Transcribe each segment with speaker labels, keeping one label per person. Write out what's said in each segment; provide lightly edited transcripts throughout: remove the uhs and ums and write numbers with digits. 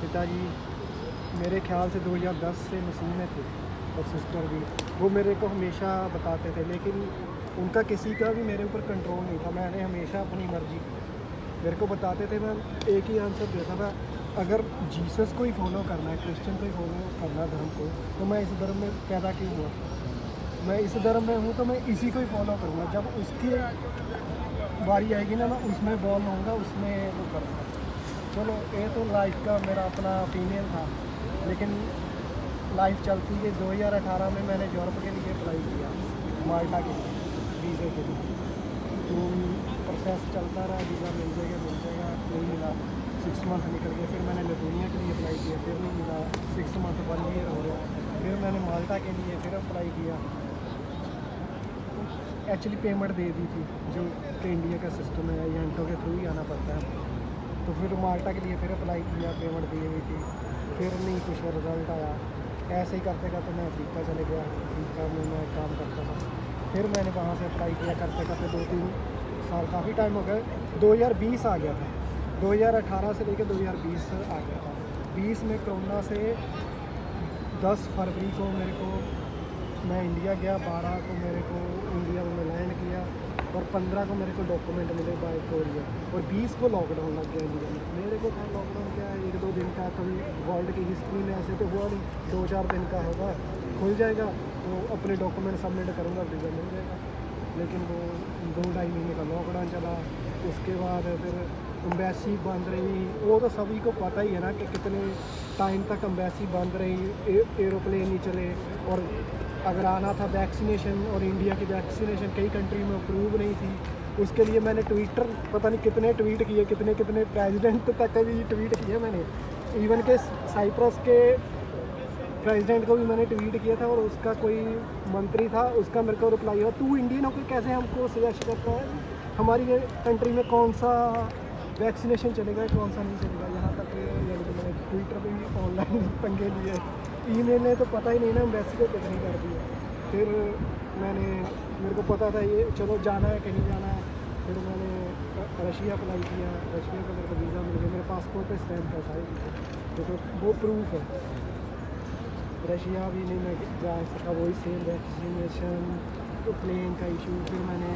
Speaker 1: पिताजी मेरे ख्याल से 2010 से मसीह में थे और सिस्टर भी। वो मेरे को हमेशा बताते थे, लेकिन उनका किसी का भी मेरे ऊपर कंट्रोल नहीं था। मैंने हमेशा अपनी मर्ज़ी की। मेरे को बताते थे, मैं एक ही आंसर देता था, अगर जीसस को ही फॉलो करना है, क्रिश्चियन को ही फॉलो करना है धर्म को, तो मैं इस धर्म में पैदा क्यों हुआ? मैं इस धर्म में हूँ तो मैं इसी को ही फॉलो करूँगा। जब उसकी बारी आएगी ना, मैं उसमें बॉल लूँगा, उसमें वो करूँगा। चलो, ये तो लाइफ का मेरा अपना ओपिनियन था, लेकिन लाइफ चलती गई। 2018 में मैंने यूरोप के लिए अप्लाई किया, माल्टा के लिए, वीज़े के लिए। तो प्रोसेस चलता रहा, वीज़ा मिल जाएगा, नहीं मिला। 6 मंथ निकल गए। फिर मैंने लिथुआनिया के लिए अप्लाई किया, फिर नहीं मिला। 6 मंथ 1 ईयर हो गया। फिर मैंने माल्टा के लिए फिर अप्लाई किया। एक्चुअली पेमेंट दे दी थी, जो कि इंडिया का सिस्टम है, एजेंटों के थ्रू ही आना पड़ता है। तो फिर माल्टा के लिए फिर अप्लाई किया, पेमेंट दी हुई थी, फिर नहीं कुछ रिज़ल्ट आया। ऐसे ही करते करते मैं अफ्रीका चले गया। अफ्रीका में मैं काम करता था। फिर मैंने वहाँ से अप्लाई किया, करते करते 2-3 साल, काफ़ी टाइम हो गया। 2020 आ गया था, 2018 से लेकर 2020 आ गया था। 20 में कोरोना से 10 फरवरी को मेरे को, मैं इंडिया गया। 12 को मेरे को इंडिया में लैंड किया और 15 को मेरे को डॉक्यूमेंट मिले बाय कोरियर, और 20 को लॉकडाउन लग गया इंडिया में। मेरे को था लॉकडाउन क्या है, 1-2 दिन का, कभी वर्ल्ड की हिस्ट्री में ऐसे तो हुआ नहीं। 2-4 दिन का होगा, खुल जाएगा तो अपने डॉक्यूमेंट सबमिट करूँगा, वीज़ा मिल जाएगा। लेकिन वो 2-2.5 महीने का लॉकडाउन चला। उसके बाद फिर एम्बेसी बंद रही। वो तो सभी को पता ही है ना कि कितने टाइम तक एम्बेसी बंद रही, एरोप्लेन नहीं चले। और अगर आना था वैक्सीनेशन, और इंडिया की वैक्सीनेशन कई कंट्री में अप्रूव नहीं थी। उसके लिए मैंने ट्विटर, पता नहीं कितने ट्वीट किए, कितने प्रेसिडेंट तक भी ट्वीट किए मैंने। इवन के साइप्रस के प्रेसिडेंट को भी मैंने ट्वीट किया था, और उसका कोई मंत्री था, उसका मेरे को रिप्लाई हुआ, तू इंडियन होकर कैसे हमको सजेस्ट करता है हमारी कंट्री में कौन सा वैक्सीनेशन चलेगा, कौन सा नहीं चलेगा। यहाँ तक यानी कि मैंने ट्विटर पे भी ऑनलाइन पंगे लिए। ईमेल ने तो पता ही नहीं ना एम्बेसी को कितनी कर दी है। फिर मेरे को पता था ये, चलो जाना है, कहीं जाना है। फिर मैंने रशिया अप्लाई किया। रशिया का मेरे को वीज़ा मिल गया। मेरे पासपोर्ट पे स्टैम्प है सारी, तो वो प्रूफ है। रशिया भी नहीं मैं जा सका, वही सेम वैक्सीनेशन, तो प्लेन का इशू। फिर मैंने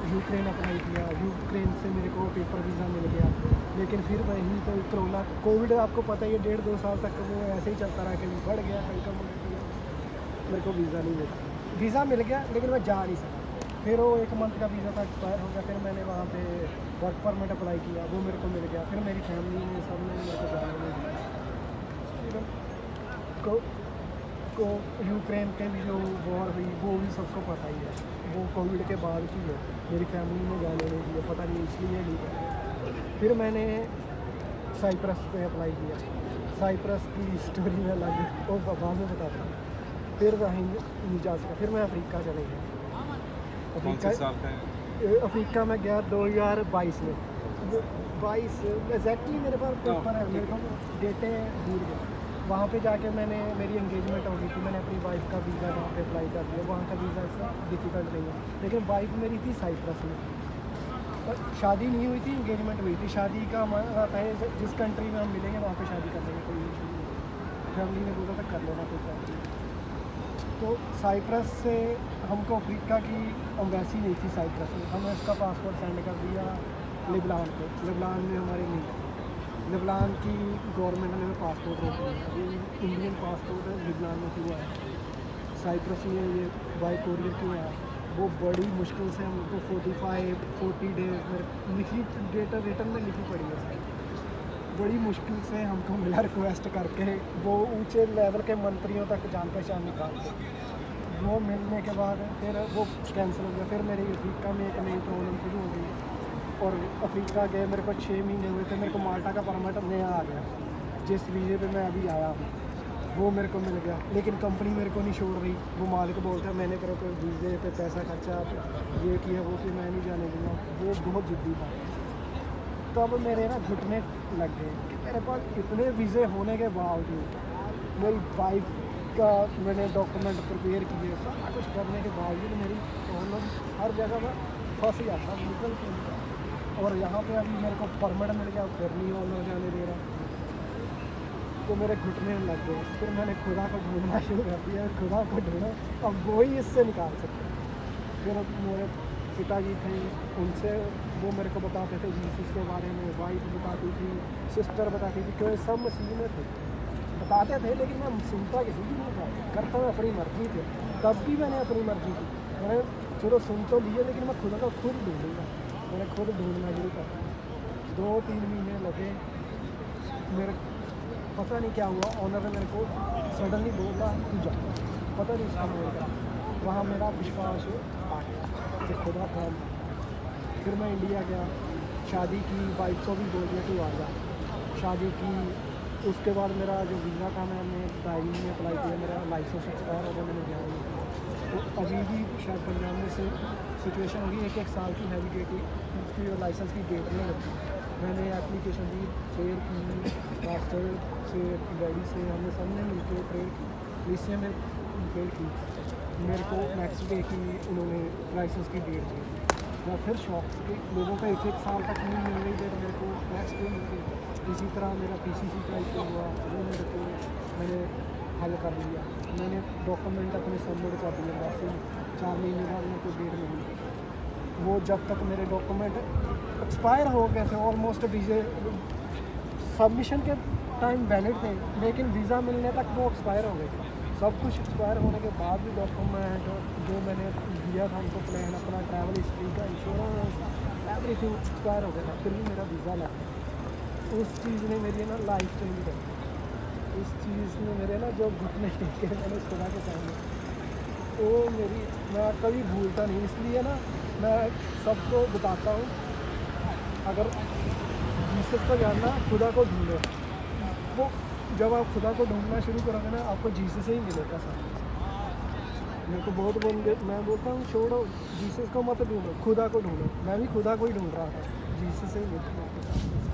Speaker 1: यूक्रेन अप्लाई किया। यूक्रेन से मेरे को पेपर वीज़ा मिल गया। लेकिन फिर वहीं तो कोरोना, कोविड आपको पता ही है, 1.5-2 साल तक वो ऐसे ही चलता रहा, कभी बढ़ गया, कभी कम हो गया। मेरे को वीज़ा नहीं मिला। वीज़ा मिल गया लेकिन मैं जा नहीं सका। फिर वो 1 मंथ का वीज़ा था, एक्सपायर हो गया। फिर मैंने वहाँ पे वर्क परमिट अप्लाई किया, वो मेरे को मिल गया। फिर मेरी फैमिली ने, सब ने मेरे को जाने नहीं दिया। को यूक्रेन के भी जो वॉर हुई, वो भी सबको पता ही है, वो कोविड के बाद की है। मेरी फैमिली ने जाने नहीं दिया, पता नहीं इसलिए नहीं किया। फिर मैंने साइप्रस पे अप्लाई किया। साइप्रस की स्टोरी में अलग है, वो बाद में बताता हूँ। फिर वहीं नहीं जा सका। फिर मैं अफ्रीका चले गया। अफ्रीका में गया 2022 में। 22 एग्जैक्टली मेरे पास पेपर है, मेरे को डेटें भूल गए। वहाँ पे जाके मेरी एंगेजमेंट हो गई थी। मैंने अपनी वाइफ का वीज़ा वहाँ पे अप्लाई कर दिया। वहाँ का वीज़ा इतना डिफ़िकल्ट नहीं है, लेकिन वाइफ मेरी थी साइप्रस में। पर शादी नहीं हुई थी, एंगेजमेंट हुई थी। शादी का हमारा रहता है, जिस कंट्री में हम मिलेंगे वहाँ पे शादी कर लेंगे, कोई इशू नहीं। फैमिली ने बोला था कर लेना, कोई प्रॉब्लम नहीं। तो साइप्रस से हमको अफ्रीका की एम्बेसी नहीं थी साइप्रस में। हमने उसका पासपोर्ट सेंड कर दिया लिबनान को। लिबनान में हमारे नहीं, लिबनान की गवर्नमेंट ने पासपोर्ट रोक दिया। ये इंडियन पासपोर्ट है, लिबनान में क्यों आया, साइप्रस में ये बाय कोरियर क्यों आया। वो बड़ी मुश्किल से हमको 40 डेज में लिखी डेट रिटर्न में लिखी पड़ी है। बड़ी मुश्किल से हमको मिला, रिक्वेस्ट करके। वो ऊंचे लेवल के मंत्रियों तक जान पहचान निकाल के वो मिलने के बाद फिर वो कैंसिल हो गया। फिर मेरी अफ्रीका में एक नई प्रॉब्लम शुरू हो गई, और अफ्रीका गए, मेरे को 6 महीने हुए थे। मेरे को माल्टा का परमिट नया आ गया, जिस वीज़े पे मैं अभी आया हूँ वो मेरे को मिल गया। लेकिन कंपनी मेरे को नहीं छोड़ रही। वो मालिक बोलता है मैंने तेरे को वीज़े पे पैसा खर्चा, ये किया वो कि मैं नहीं जाने दूँगा। वो बहुत ज़िद्दी था। तब मेरे ना घुटने लग गए कि मेरे पास इतने वीज़े होने के बावजूद, मेरी वाइफ का मैंने डॉक्यूमेंट प्रिपेयर किए, सारा कुछ करने के बावजूद मेरी प्रॉब्लम हर जगह में फंस जाता, निकल के। और यहाँ पे अभी मेरे को परमिट मिल गया, फिर नहीं ऑन हो जाने दे रहा। तो मेरे घुटने लग गए। फिर मैंने खुदा को ढूंढना शुरू कर दिया, खुदा को ढूंढा, अब वो ही इससे निकाल सकते। फिर मेरे पिताजी थे, उनसे वो मेरे को बताते थे जीसस के बारे में, वाइफ बताती थी, सिस्टर बताती थी, क्योंकि सब मसीह में थे, बताते थे, लेकिन मैं सुनता किसी की नहीं था, करता मैं अपनी मर्जी थी। तब भी मैंने अपनी मर्जी की, मैंने चलो सुन तो लिए, लेकिन मैं खुदा को खुद ढूंढूंगा। मैंने खुद ढूंढना शुरू कर दिया। 2-3 महीने लगे, मेरे पता नहीं क्या हुआ, ऑनर ने मेरे को सडनली बोला तू जा, पता नहीं उसका बोला, वहाँ मेरा विश्वास आ गया कि खुदा था। फिर मैं इंडिया गया, शादी की, वाइफ को भी बोल दिया तू आ जा, शादी की। उसके बाद मेरा जो वीज़ा था, मैंने ड्राइविंग में अप्लाई किया, मेरा लाइसेंस एक्सपायर हो गया, मैंने गया नहीं। तो अभी भी शायद पंजाब में से सिचुएशन होगी, 1-1 साल की हैवी उसकी लाइसेंस की डेट नहीं लगती। मैंने एप्लीकेशन दी, प्रेयर की, मास्टर से, डैडी से, हमने सब ने मिलकर प्रेयर की, लिसिया में प्रेयर की। मेरे को नेक्स्ट डे की उन्होंने लाइसेंस की डेट दी। मैं फिर शॉक कि लोगों को 1-1 साल तक नहीं मिल रही डेट, मेरे को नेक्स्ट डे मिल गई। इसी तरह मेरा PCC का इशू हुआ, वो मेरे को मैंने हल कर लिया। मैंने डॉक्यूमेंट अपने सबमिट कर दिए, वैसे 4 महीने बाद मेरे को डेट मिली। वो जब तक मेरे डॉक्यूमेंट एक्सपायर हो गए थे, ऑलमोस्ट वीज़े सबमिशन के टाइम वैलिड थे, लेकिन वीज़ा मिलने तक वो एक्सपायर हो गए थे। सब कुछ एक्सपायर होने के बाद भी डॉक्यूमेंट जो मैंने दिया था उनको, प्लान अपना, ट्रैवल हिस्ट्री का, इंश्योरेंस, एवरीथिंग एक्सपायर हो गया था, फिर भी मेरा वीज़ा लग गया। उस चीज़ ने मेरी ना लाइफ चेंज कर दी। उस चीज़ ने मेरे ना जो घुटने टेके मैंने खुदा के सामने, वो मेरी मैं कभी भूलता नहीं। इसलिए ना मैं सबको बताता हूँ, अगर जीसस को जानना, खुदा को ढूंढो। वो जब आप खुदा को ढूंढना शुरू करोगे ना, आपको जीसस ही मिलेगा सामने से। मेरे को बहुत मैं बोलता हूँ छोड़ो जीसस को मत ढूंढो, खुदा को ढूंढो। मैं भी खुदा को ही ढूंढ रहा था, जीसस ही मिल गया।